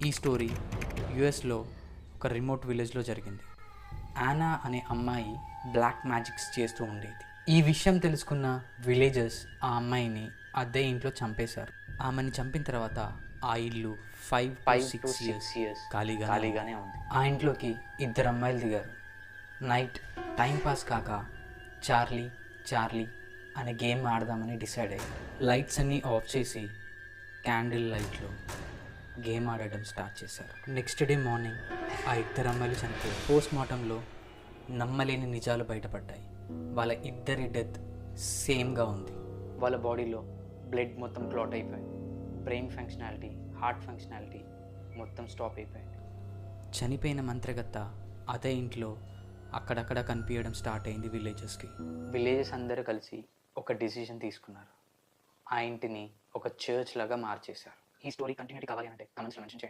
ఈ స్టోరీ యుఎస్లో ఒక రిమోట్ విలేజ్లో జరిగింది. యానా అనే అమ్మాయి బ్లాక్ మ్యాజిక్స్ చేస్తూ ఉండేది. ఈ విషయం తెలుసుకున్న విలేజర్స్ ఆ అమ్మాయిని అద్దె ఇంట్లో చంపేశారు. ఆమెను చంపిన తర్వాత ఆ ఇల్లు 5 to 6 years ఖాళీగానే ఉంది. ఆ ఇంట్లోకి 2 అమ్మాయిలు దిగారు. నైట్ టైం పాస్ కాక చార్లీ చార్లీ అనే గేమ్ ఆడదామని డిసైడ్ అయ్యారు. లైట్స్ అన్నీ ఆఫ్ చేసి క్యాండిల్ లైట్లో గేమ్ ఆడడం స్టార్ట్ చేశారు. నెక్స్ట్ డే మార్నింగ్ ఆ 2 అమ్మాయిలు చనిపోయారు. పోస్ట్ మార్టంలో నమ్మలేని నిజాలు బయటపడ్డాయి. వాళ్ళ ఇద్దరి డెత్ సేమ్గా ఉంది. వాళ్ళ బాడీలో బ్లడ్ మొత్తం క్లాట్ అయిపోయింది. బ్రెయిన్ ఫంక్షనాలిటీ, హార్ట్ ఫంక్షనాలిటీ మొత్తం స్టాప్ అయిపోయింది. చనిపోయిన మంత్రగత్త అదే ఇంట్లో అక్కడక్కడ కనిపించడం స్టార్ట్ అయింది విలేజెస్కి. విలేజెస్ అందరూ కలిసి ఒక డిసిజన్ తీసుకున్నారు. ఆ ఇంటిని ఒక చర్చ్ లాగా మార్చేశారు. ఈ స్టోరీ కంటిన్యూటీ కావాలి అంటే కమెంట్స్లో మెన్షన్ చేయండి.